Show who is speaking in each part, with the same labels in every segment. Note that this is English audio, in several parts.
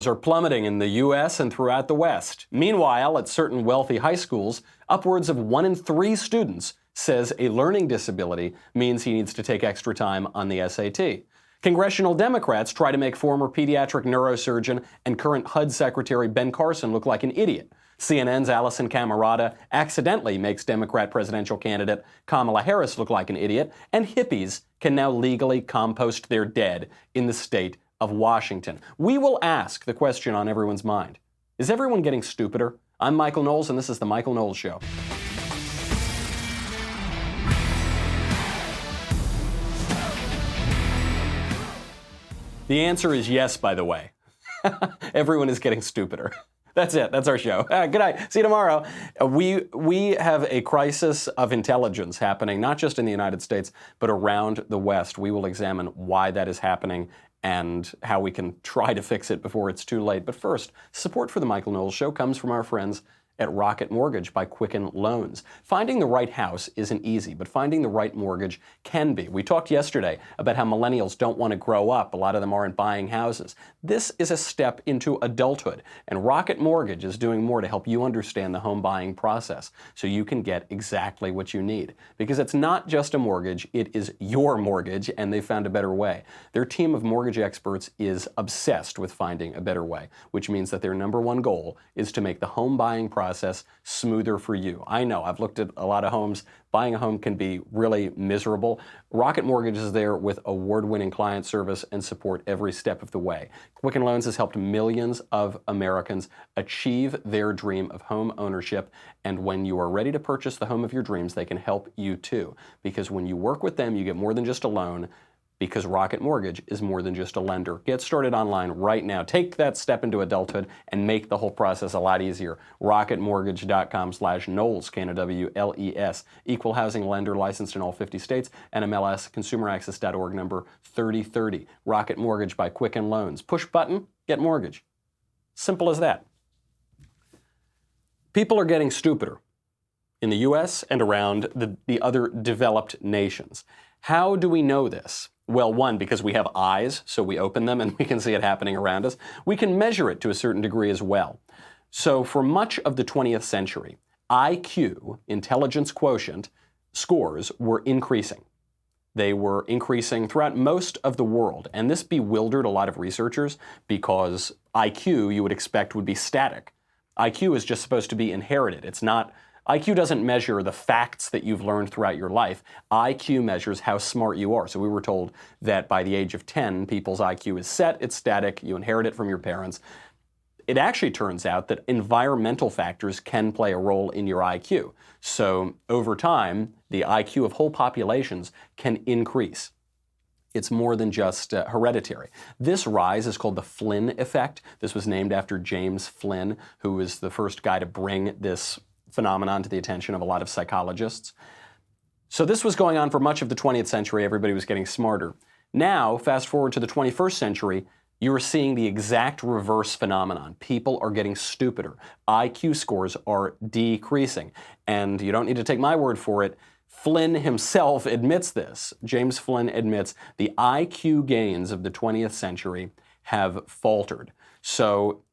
Speaker 1: are plummeting in the U.S. and throughout the West. Meanwhile, at certain wealthy high schools, upwards of 1 in 3 students says a learning disability means he needs to take extra time on the SAT. Congressional Democrats try to make former pediatric neurosurgeon and current HUD Secretary Ben Carson look like an idiot. CNN's Allison Camerata accidentally makes Democrat presidential candidate Kamala Harris look like an idiot, and hippies can now legally compost their dead in the state of Washington. We will ask the question on everyone's mind. Is everyone getting stupider? I'm Michael Knowles, and this is The Michael Knowles Show. The answer is yes, by the way. Everyone is getting stupider. That's it. That's our show. Good night. See you tomorrow. We have a crisis of intelligence happening, not just in the United States, but around the West. We will examine why that is happening and how we can try to fix it before it's too late. But first, support for The Michael Knowles Show comes from our friends at Rocket Mortgage by Quicken Loans. Finding the right house isn't easy, but finding the right mortgage can be. We talked yesterday about how millennials don't want to grow up. A lot of them aren't buying houses. This is a step into adulthood, and Rocket Mortgage is doing more to help you understand the home buying process so you can get exactly what you need. Because it's not just a mortgage, it is your mortgage, and they found a better way. Their team of mortgage experts is obsessed with finding a better way, which means that their number one goal is to make the home buying process smoother for you. I know, I've looked at a lot of homes. Buying a home can be really miserable. Rocket Mortgage is there with award-winning client service and support every step of the way. Quicken Loans has helped millions of Americans achieve their dream of home ownership, and when you are ready to purchase the home of your dreams, they can help you too. Because when you work with them, you get more than just a loan, because Rocket Mortgage is more than just a lender. Get started online right now. Take that step into adulthood and make the whole process a lot easier. RocketMortgage.com/Knowles, K-N-O-W-L-E-S. Equal housing lender licensed in all 50 states. NMLS ConsumerAccess.org number 3030. Rocket Mortgage by Quicken Loans. Push button, get mortgage. Simple as that. People are getting stupider in the U.S. and around the other developed nations. How do we know this? Well, one, because we have eyes, so we open them and we can see it happening around us. We can measure it to a certain degree as well. So for much of the 20th century, IQ, intelligence quotient, scores were increasing. They were increasing throughout most of the world, and this bewildered a lot of researchers because IQ, you would expect, would be static. IQ is just supposed to be inherited. It's not. IQ doesn't measure the facts that you've learned throughout your life. IQ measures how smart you are. So we were told that by the age of 10, people's IQ is set, it's static, you inherit it from your parents. It actually turns out that environmental factors can play a role in your IQ. So over time, the IQ of whole populations can increase. It's more than just hereditary. This rise is called the Flynn effect. This was named after James Flynn, who was the first guy to bring this phenomenon to the attention of a lot of psychologists. So this was going on for much of the 20th century. Everybody was getting smarter. Now, fast forward to the 21st century, you are seeing the exact reverse phenomenon. People are getting stupider. IQ scores are decreasing. And you don't need to take my word for it. Flynn himself admits this. James Flynn admits the IQ gains of the 20th century have faltered. So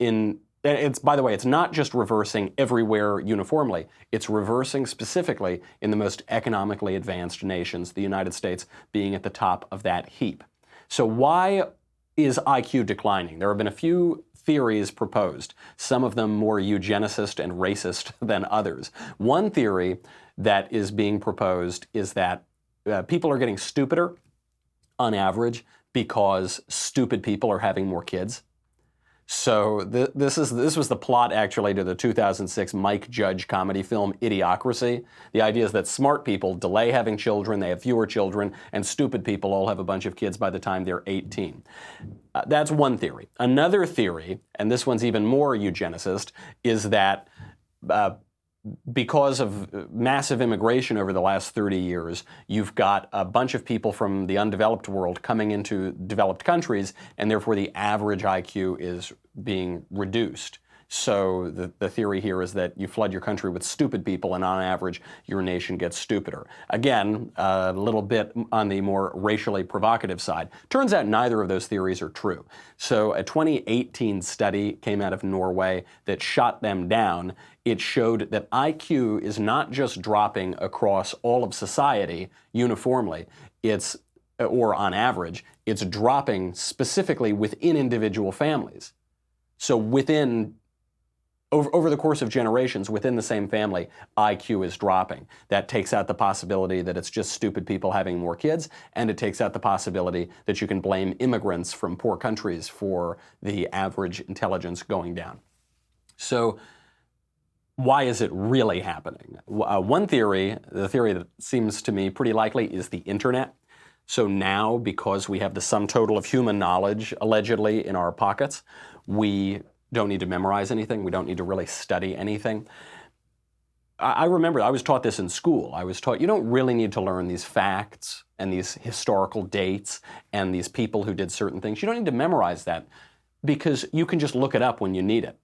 Speaker 1: by the way, it's not just reversing everywhere uniformly. It's reversing specifically in the most economically advanced nations, the United States being at the top of that heap. So why is IQ declining? There have been a few theories proposed, some of them more eugenicist and racist than others. One theory that is being proposed is that people are getting stupider on average because stupid people are having more kids. So this was the plot actually to the 2006 Mike Judge comedy film Idiocracy. The idea is that smart people delay having children, they have fewer children, and stupid people all have a bunch of kids by the time they're 18. That's one theory. Another theory, and this one's even more eugenicist, is that because of massive immigration over the last 30 years, you've got a bunch of people from the undeveloped world coming into developed countries, and therefore the average IQ is being reduced. So the theory here is that you flood your country with stupid people, and on average, your nation gets stupider. Again, a little bit on the more racially provocative side. Turns out neither of those theories are true. So a 2018 study came out of Norway that shot them down. It showed that IQ is not just dropping across all of society uniformly, or on average, it's dropping specifically within individual families. So over the course of generations, within the same family, IQ is dropping. That takes out the possibility that it's just stupid people having more kids, and it takes out the possibility that you can blame immigrants from poor countries for the average intelligence going down. So why is it really happening? One theory, the theory that seems to me pretty likely, is the internet. So now, because we have the sum total of human knowledge, allegedly, in our pockets, we don't need to memorize anything. We don't need to really study anything. I remember I was taught this in school. I was taught you don't really need to learn these facts and these historical dates and these people who did certain things. You don't need to memorize that because you can just look it up when you need it.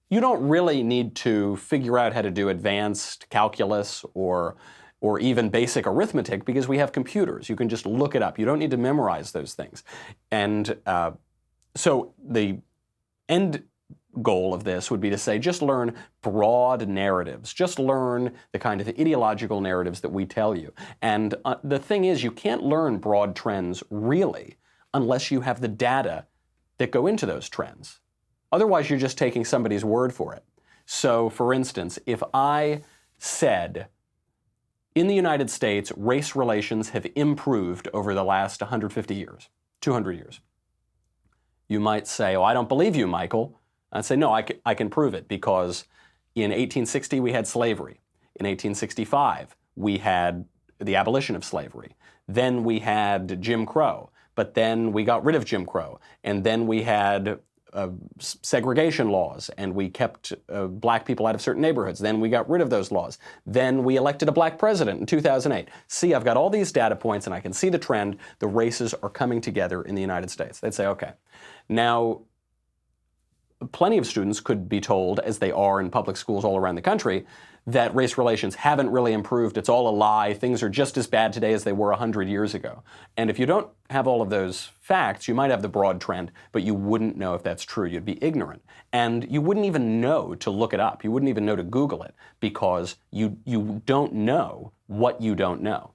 Speaker 1: You don't really need to figure out how to do advanced calculus or even basic arithmetic because we have computers. You can just look it up. You don't need to memorize those things. And so the end goal of this would be to say, just learn broad narratives. Just learn the kind of ideological narratives that we tell you. And the thing is, you can't learn broad trends, really, unless you have the data that go into those trends. Otherwise, you're just taking somebody's word for it. So, for instance, if I said, in the United States, race relations have improved over the last 150 years, 200 years. You might say, oh, I don't believe you, Michael. I'd say, no, I can prove it because in 1860 we had slavery. In 1865 we had the abolition of slavery. Then we had Jim Crow, but then we got rid of Jim Crow. And then we had segregation laws, and we kept black people out of certain neighborhoods. Then we got rid of those laws. Then we elected a black president in 2008. See, I've got all these data points, and I can see the trend. The races are coming together in the United States. They'd say, okay. Now, plenty of students could be told, as they are in public schools all around the country, that race relations haven't really improved. It's all a lie. Things are just as bad today as they were 100 years ago. And if you don't have all of those facts, you might have the broad trend, but you wouldn't know if that's true. You'd be ignorant. And you wouldn't even know to look it up. You wouldn't even know to Google it because you don't know what you don't know.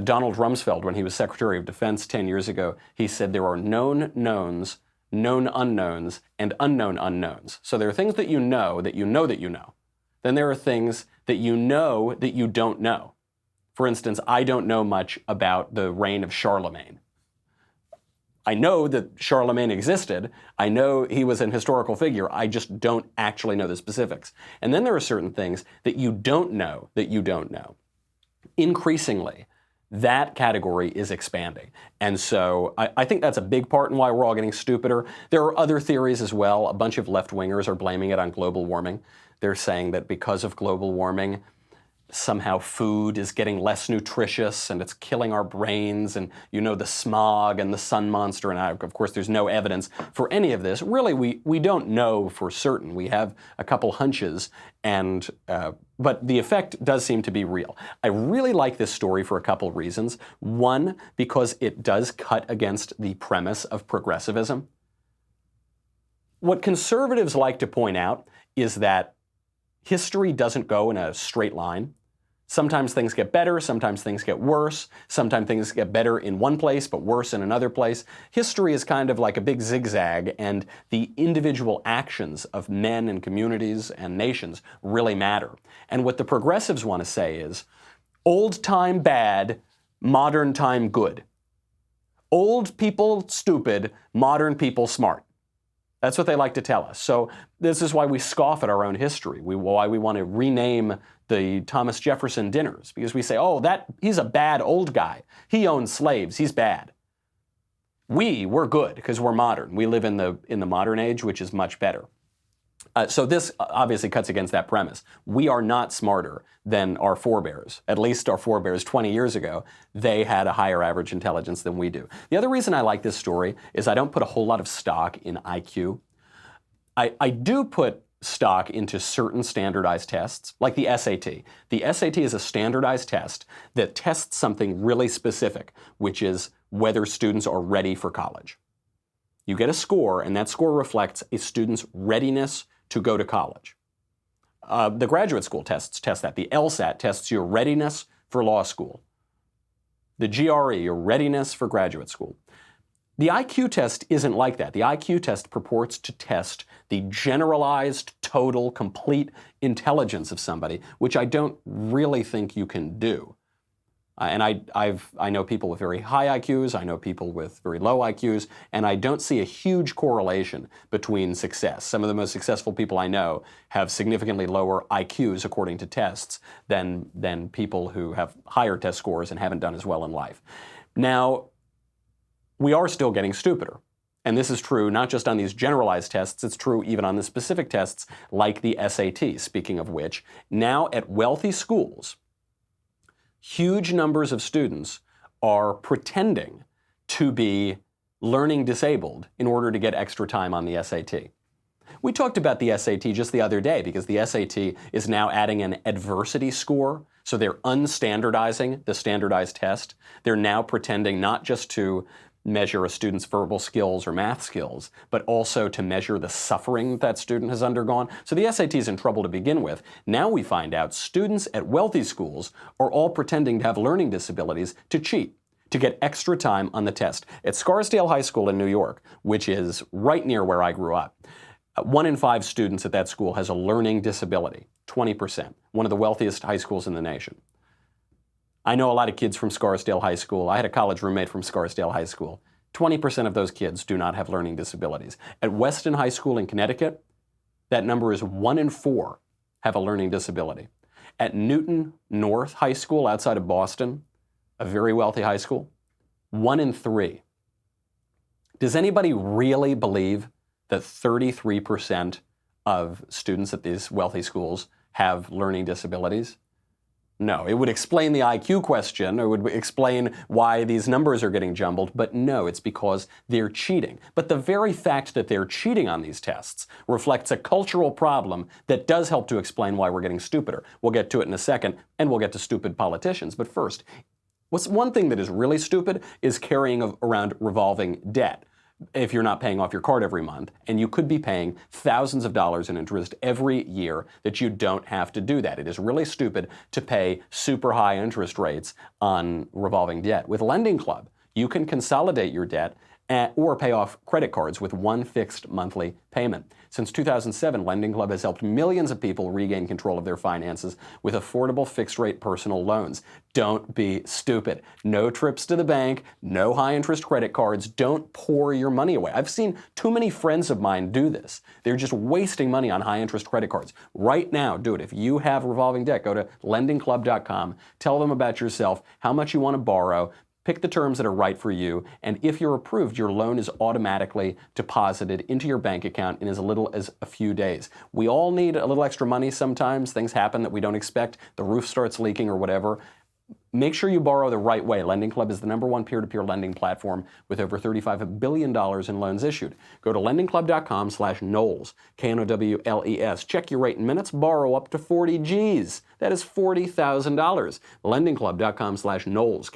Speaker 1: Donald Rumsfeld, when he was Secretary of Defense 10 years ago, he said there are known knowns, known unknowns, and unknown unknowns. So there are things that you know that you know that you know. Then there are things that you know that you don't know. For instance, I don't know much about the reign of Charlemagne. I know that Charlemagne existed. I know he was an historical figure. I just don't actually know the specifics. And then there are certain things that you don't know that you don't know. Increasingly, that category is expanding. And so I think that's a big part in why we're all getting stupider. There are other theories as well. A bunch of left-wingers are blaming it on global warming. They're saying that because of global warming, somehow food is getting less nutritious and it's killing our brains, and you know, the smog and the sun monster. And of course, there's no evidence for any of this. Really, we don't know for certain. We have a couple hunches, but the effect does seem to be real. I really like this story for a couple reasons. One, because it does cut against the premise of progressivism. What conservatives like to point out is that history doesn't go in a straight line. Sometimes things get better, sometimes things get worse, sometimes things get better in one place but worse in another place. History is kind of like a big zigzag, and the individual actions of men and communities and nations really matter. And what the progressives want to say is, old time bad, modern time good. Old people stupid, modern people smart. That's what they like to tell us. So this is why we scoff at our own history, why we want to rename the Thomas Jefferson dinners, because we say, oh, he's a bad old guy. He owned slaves. He's bad. We're good because we're modern. We live in the modern age, which is much better. So this obviously cuts against that premise. We are not smarter than our forebears. At least our forebears 20 years ago, they had a higher average intelligence than we do. The other reason I like this story is I don't put a whole lot of stock in IQ. I do put stock into certain standardized tests, like the SAT. The SAT is a standardized test that tests something really specific, which is whether students are ready for college. You get a score, and that score reflects a student's readiness to go to college. The graduate school tests test that. The LSAT tests your readiness for law school. The GRE, your readiness for graduate school. The IQ test isn't like that. The IQ test purports to test the generalized, total, complete intelligence of somebody, which I don't really think you can do. And I know people with very high IQs, I know people with very low IQs, and I don't see a huge correlation between success. Some of the most successful people I know have significantly lower IQs according to tests than people who have higher test scores and haven't done as well in life. Now, we are still getting stupider. And this is true not just on these generalized tests, it's true even on the specific tests like the SAT, speaking of which. Now at wealthy schools, huge numbers of students are pretending to be learning disabled in order to get extra time on the SAT. We talked about the SAT just the other day because the SAT is now adding an adversity score. So they're unstandardizing the standardized test. They're now pretending not just to measure a student's verbal skills or math skills, but also to measure the suffering that student has undergone. So the SAT is in trouble to begin with. Now we find out students at wealthy schools are all pretending to have learning disabilities to cheat, to get extra time on the test. At Scarsdale High School in New York, which is right near where I grew up, 1 in 5 students at that school has a learning disability, 20%, one of the wealthiest high schools in the nation. I know a lot of kids from Scarsdale High School. I had a college roommate from Scarsdale High School. 20% of those kids do not have learning disabilities. At Weston High School in Connecticut, that number is 1 in 4 have a learning disability. At Newton North High School outside of Boston, a very wealthy high school, 1 in 3. Does anybody really believe that 33% of students at these wealthy schools have learning disabilities? No, it would explain the IQ question, or would explain why these numbers are getting jumbled, but no, it's because they're cheating. But the very fact that they're cheating on these tests reflects a cultural problem that does help to explain why we're getting stupider. We'll get to it in a second, and we'll get to stupid politicians. But first, what's one thing that is really stupid is carrying around revolving debt. If you're not paying off your card every month, and you could be paying thousands of dollars in interest every year that you don't have to do that. It is really stupid to pay super high interest rates on revolving debt. With Lending Club, you can consolidate your debt or pay off credit cards with one fixed monthly payment. Since 2007, Lending Club has helped millions of people regain control of their finances with affordable fixed-rate personal loans. Don't be stupid. No trips to the bank, no high-interest credit cards. Don't pour your money away. I've seen too many friends of mine do this. They're just wasting money on high-interest credit cards. Right now, do it. If you have revolving debt, go to lendingclub.com, tell them about yourself, how much you want to borrow, pick the terms that are right for you, and if you're approved, your loan is automatically deposited into your bank account in as little as a few days. We all need a little extra money sometimes. Things happen that we don't expect. The roof starts leaking or whatever. Make sure you borrow the right way. Lending Club is the #1 peer-to-peer lending platform with over $35 billion in loans issued. Go to lendingclub.com/Knowles, Knowles. Check your rate in minutes. Borrow up to 40 G's. That is $40,000. Lendingclub.com/Knowles, Knowles.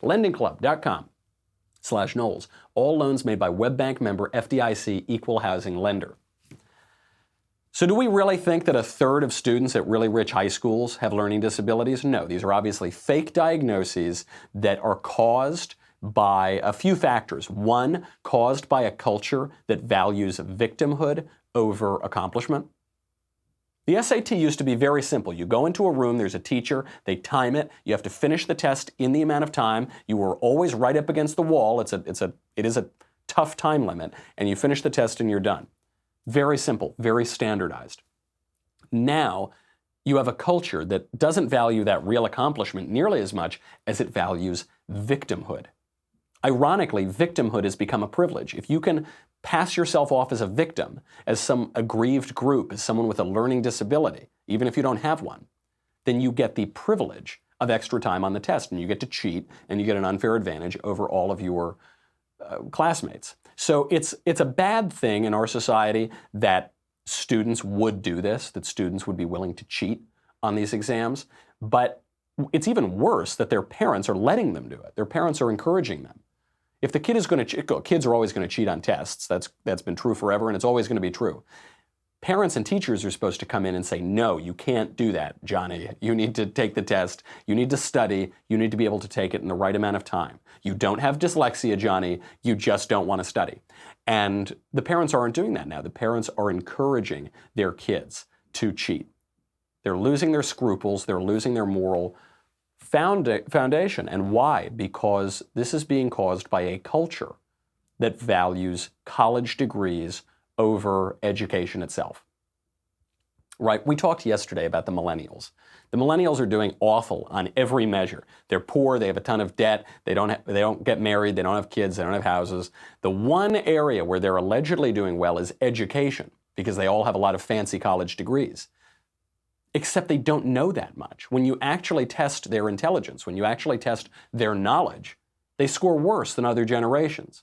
Speaker 1: Lendingclub.com/Knowles. All loans made by WebBank member FDIC equal housing lender. So do we really think that 1/3 of students at really rich high schools have learning disabilities? No, these are obviously fake diagnoses that are caused by a few factors. One, caused by a culture that values victimhood over accomplishment. The SAT used to be very simple. You go into a room, there's a teacher, they time it, you have to finish the test in the amount of time, you were always right up against the wall, it is a tough time limit, and you finish the test and you're done. Very simple, very standardized. Now, you have a culture that doesn't value that real accomplishment nearly as much as it values victimhood. Ironically, victimhood has become a privilege. If you can pass yourself off as a victim, as some aggrieved group, as someone with a learning disability, even if you don't have one, then you get the privilege of extra time on the test, and you get to cheat, and you get an unfair advantage over all of your classmates. So it's a bad thing in our society that students would do this, that students would be willing to cheat on these exams. But it's even worse that their parents are letting them do it. Their parents are encouraging them. If the kid is going to, kids are always going to cheat on tests. That's been true forever, and it's always going to be true. Parents and teachers are supposed to come in and say, no, you can't do that, Johnny. You need to take the test. You need to study. You need to be able to take it in the right amount of time. You don't have dyslexia, Johnny. You just don't want to study. And the parents aren't doing that now. The parents are encouraging their kids to cheat. They're losing their scruples. They're losing their moral foundation. And why? Because this is being caused by a culture that values college degrees over education itself. Right? We talked yesterday about the millennials. The millennials are doing awful on every measure. They're poor, they have a ton of debt, they don't get married, they don't have kids, they don't have houses. The one area where they're allegedly doing well is education, because they all have a lot of fancy college degrees. Except they don't know that much. When you actually test their intelligence, when you actually test their knowledge, they score worse than other generations.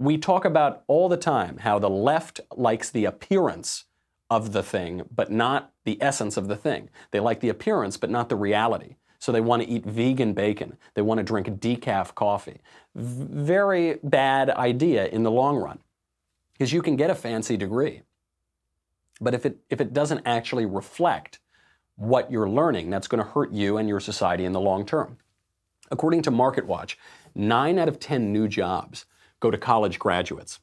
Speaker 1: We talk about all the time how the left likes the appearance of the thing, but not the essence of the thing. They like the appearance, but not the reality. So they want to eat vegan bacon. They want to drink decaf coffee. Very bad idea in the long run, because you can get a fancy degree. But if it doesn't actually reflect what you're learning, that's going to hurt you and your society in the long term. According to MarketWatch, 9 out of 10 new jobs go to college graduates.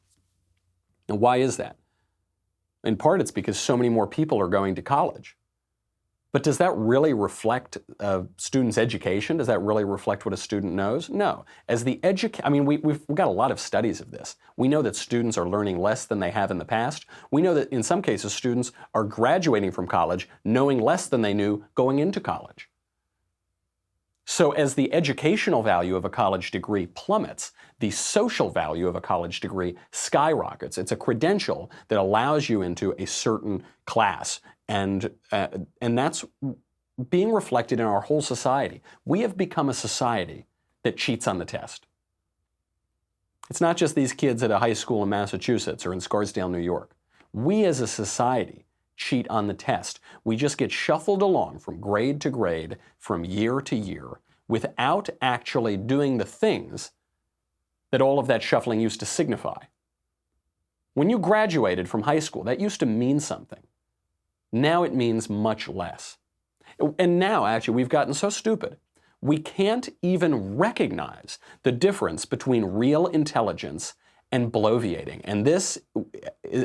Speaker 1: And why is that? In part, it's because so many more people are going to college. But does that really reflect a student's education? Does that really reflect what a student knows? No. As the we've got a lot of studies of this. We know that students are learning less than they have in the past. We know that in some cases, students are graduating from college knowing less than they knew going into college. So as the educational value of a college degree plummets, the social value of a college degree skyrockets. It's a credential that allows you into a certain class, and that's being reflected in our whole society. We have become a society that cheats on the test. It's not just these kids at a high school in Massachusetts or in Scarsdale, New York. We as a society cheat on the test. We just get shuffled along from grade to grade, from year to year, without actually doing the things that all of that shuffling used to signify. When you graduated from high school, that used to mean something. Now it means much less. And now, actually, we've gotten so stupid, we can't even recognize the difference between real intelligence and bloviating. And this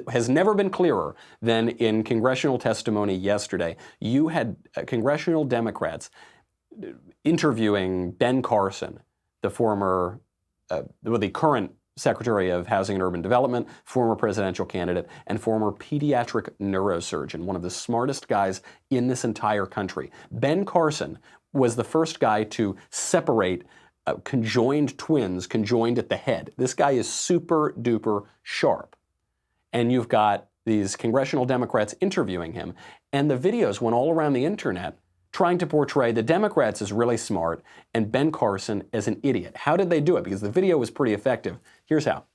Speaker 1: has never been clearer than in congressional testimony yesterday. You had congressional Democrats interviewing Ben Carson, the current Secretary of Housing and Urban Development, former presidential candidate, and former pediatric neurosurgeon, one of the smartest guys in this entire country. Ben Carson was the first guy to separate conjoined twins, conjoined at the head. This guy is super duper sharp. And you've got these congressional Democrats interviewing him, and the videos went all around the internet trying to portray the Democrats as really smart and Ben Carson as an idiot. How did they do it? Because the video was pretty effective. Here's how.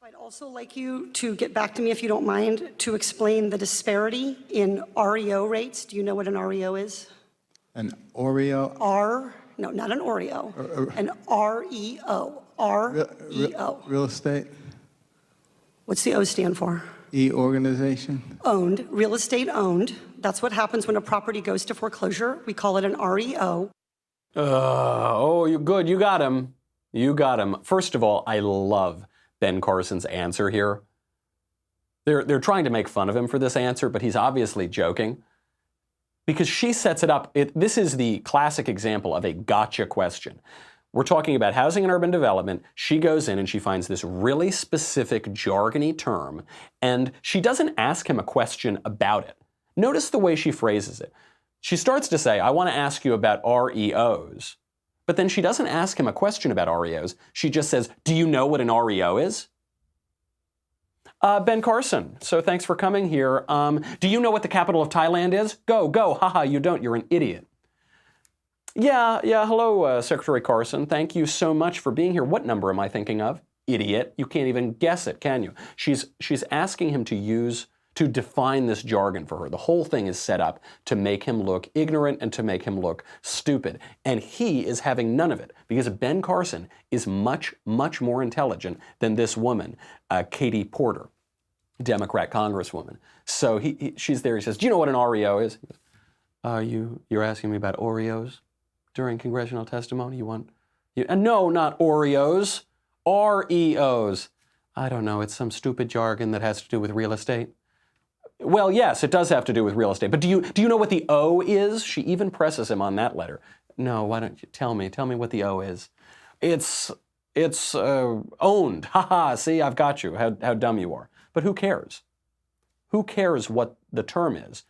Speaker 2: I'd also like you to get back to me, if you don't mind, to explain the disparity in REO rates. Do you know what an REO is?
Speaker 3: An Oreo?
Speaker 2: No, not an Oreo. An REO. REO.
Speaker 3: Real estate?
Speaker 2: What's the O stand for?
Speaker 3: Organization?
Speaker 2: Owned. Real estate owned. That's what happens when a property goes to foreclosure. We call it an REO.
Speaker 1: You're good. You got him. You got him. First of all, I love Ben Carson's answer here. They're trying to make fun of him for this answer, but he's obviously joking. Because she sets it up. This is the classic example of a gotcha question. We're talking about housing and urban development. She goes in and she finds this really specific jargony term, and she doesn't ask him a question about it. Notice the way she phrases it. She starts to say, I want to ask you about REOs. But then she doesn't ask him a question about REOs. She just says, do you know what an REO is? Ben Carson, so thanks for coming here. Do you know what the capital of Thailand is? Go, haha, you don't, you're an idiot. Yeah, hello, Secretary Carson. Thank you so much for being here. What number am I thinking of? idiot. You can't even guess it, can you? She's asking him to define this jargon for her. The whole thing is set up to make him look ignorant and to make him look stupid. And he is having none of it because Ben Carson is much, much more intelligent than this woman, Katie Porter, Democrat Congresswoman. So she's there. He says, do you know what an REO is? He goes, you're asking me about Oreos during congressional testimony? No, not Oreos, REOs. I don't know. It's some stupid jargon that has to do with real estate. Well, yes, it does have to do with real estate. But do you know what the O is? She even presses him on that letter. No, why don't you tell me? Tell me what the O is. It's owned. Ha, see, I've got you. How dumb you are. But who cares? Who cares what the term is?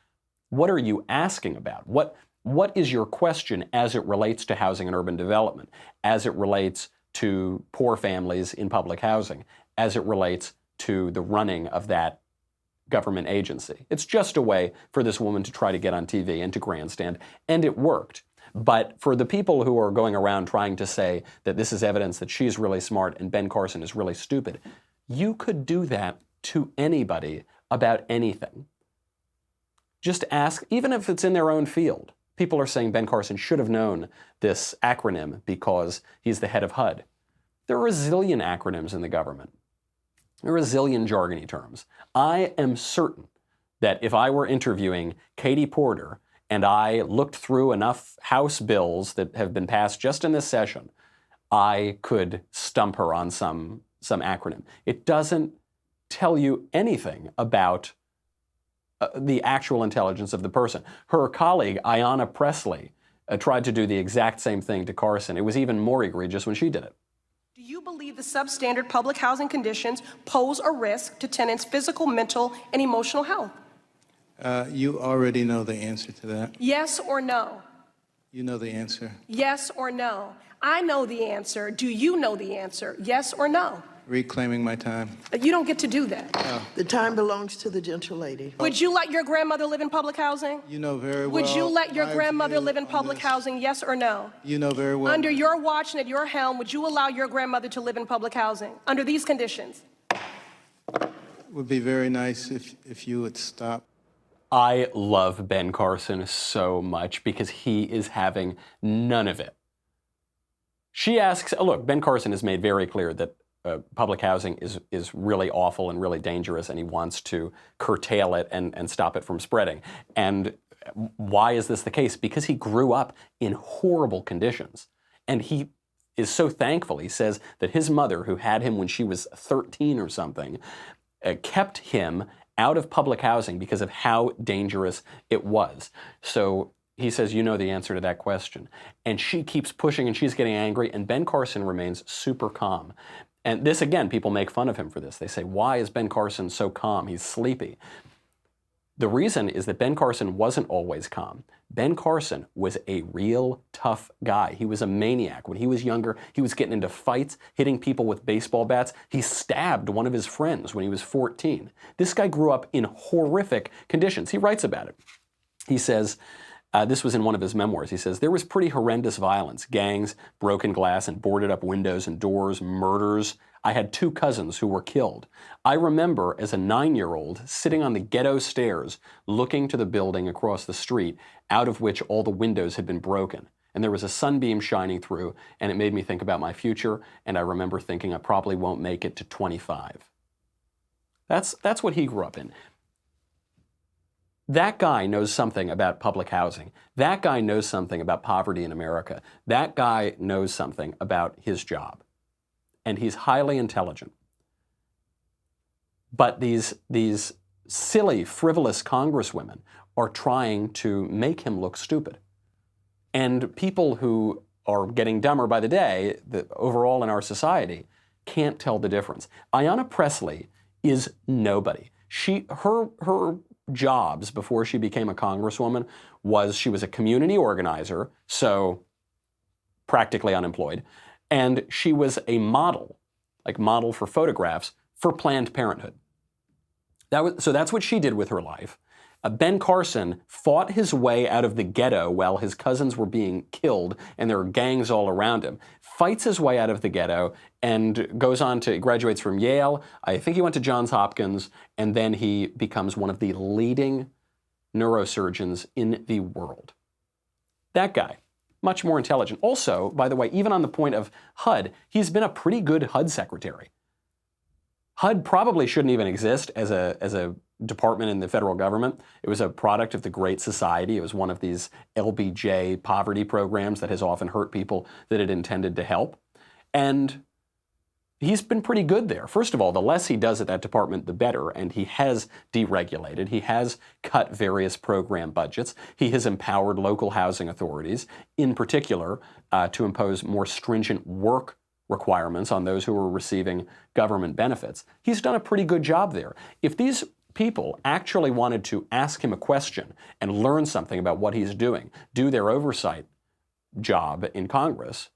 Speaker 1: What are you asking about? What is your question as it relates to housing and urban development, as it relates to poor families in public housing, as it relates to the running of that government agency? It's just a way for this woman to try to get on TV and to grandstand, and it worked. But for the people who are going around trying to say that this is evidence that she's really smart and Ben Carson is really stupid, you could do that to anybody about anything. Just ask, even if it's in their own field. People are saying Ben Carson should have known this acronym because he's the head of HUD. There are a zillion acronyms in the government. There are a zillion jargony terms. I am certain that if I were interviewing Katie Porter and I looked through enough House bills that have been passed just in this session, I could stump her on some acronym. It doesn't tell you anything about the actual intelligence of the person. Her colleague, Ayanna Pressley, tried to do the exact same thing to Carson. It was even more egregious when she did it.
Speaker 4: Do you believe the substandard public housing conditions pose a risk to tenants' physical, mental, and emotional health?
Speaker 3: You already know the answer to that.
Speaker 4: Yes or no?
Speaker 3: You know the answer.
Speaker 4: Yes or no? I know the answer. Do you know the answer? Yes or no?
Speaker 3: Reclaiming my time.
Speaker 4: You don't get to do that.
Speaker 5: The time belongs to the gentle lady.
Speaker 4: Would you let your grandmother live in public housing?
Speaker 3: You know very well.
Speaker 4: Would you let your
Speaker 3: my
Speaker 4: grandmother
Speaker 3: view
Speaker 4: live in
Speaker 3: on
Speaker 4: public
Speaker 3: this.
Speaker 4: housing? Yes or no?
Speaker 3: You know very well.
Speaker 4: Under your watch and at your helm, would you allow your grandmother to live in public housing under these conditions?
Speaker 3: It would be very nice if you would stop.
Speaker 1: I love Ben Carson so much because he is having none of it. She asks, look, Ben Carson has made very clear that public housing is really awful and really dangerous, and he wants to curtail it and stop it from spreading. And why is this the case? Because he grew up in horrible conditions. And he is so thankful. He says that his mother, who had him when she was 13 or something, kept him out of public housing because of how dangerous it was. So he says, you know the answer to that question. And she keeps pushing and she's getting angry, and Ben Carson remains super calm. And this, again, people make fun of him for this. They say, why is Ben Carson so calm? He's sleepy. The reason is that Ben Carson wasn't always calm. Ben Carson was a real tough guy. He was a maniac. When he was younger, he was getting into fights, hitting people with baseball bats. He stabbed one of his friends when he was 14. This guy grew up in horrific conditions. He writes about it. He says, this was in one of his memoirs. He says, there was pretty horrendous violence, gangs, broken glass and boarded up windows and doors, murders. I had 2 cousins who were killed. I remember as a 9-year-old sitting on the ghetto stairs looking to the building across the street out of which all the windows had been broken. And there was a sunbeam shining through, and it made me think about my future, and I remember thinking I probably won't make it to 25. That's what he grew up in. That guy knows something about public housing. That guy knows something about poverty in America. That guy knows something about his job. And he's highly intelligent. But these silly, frivolous congresswomen are trying to make him look stupid. And people who are getting dumber by the day, overall in our society, can't tell the difference. Ayanna Pressley is nobody. Her jobs before she became a congresswoman was she was a community organizer, so practically unemployed, and she was a model, like model for photographs for Planned Parenthood. So that's what she did with her life. Ben Carson fought his way out of the ghetto while his cousins were being killed and there were gangs all around him. Fights his way out of the ghetto and goes on to graduates from Yale. I think he went to Johns Hopkins, and then he becomes one of the leading neurosurgeons in the world. That guy, much more intelligent. Also, by the way, even on the point of HUD, he's been a pretty good HUD secretary. HUD probably shouldn't even exist as a department in the federal government. It was a product of the Great Society. It was one of these LBJ poverty programs that has often hurt people that it intended to help. And he's been pretty good there. First of all, the less he does at that department, the better. And he has deregulated. He has cut various program budgets. He has empowered local housing authorities, in particular, to impose more stringent work requirements on those who are receiving government benefits. He's done a pretty good job there. If these people actually wanted to ask him a question and learn something about what he's doing, do their oversight job in Congress,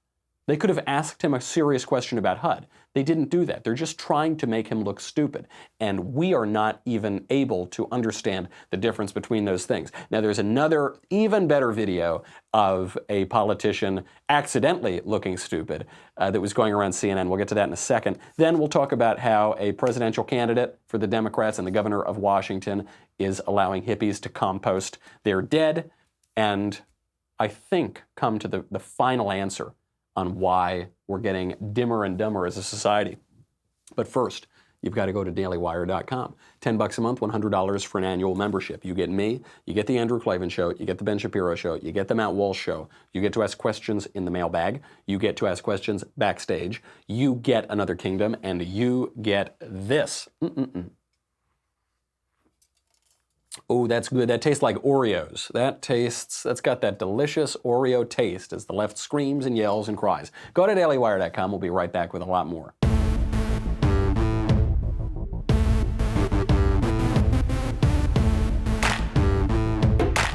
Speaker 1: they could have asked him a serious question about HUD. They didn't do that. They're just trying to make him look stupid. And we are not even able to understand the difference between those things. Now, there's another, even better video of a politician accidentally looking stupid that was going around CNN. We'll get to that in a second. Then we'll talk about how a presidential candidate for the Democrats and the governor of Washington is allowing hippies to compost their dead. And I think come to the final answer on why we're getting dimmer and dumber as a society. But first, you've got to go to dailywire.com. $10 a month, $100 for an annual membership. You get me, you get the Andrew Klavan Show, you get the Ben Shapiro Show, you get the Matt Walsh Show, you get to ask questions in the mailbag, you get to ask questions backstage, you get Another Kingdom, and you get this. Oh, that's good. That tastes like Oreos. That's got that delicious Oreo taste as the left screams and yells and cries. Go to dailywire.com. We'll be right back with a lot more.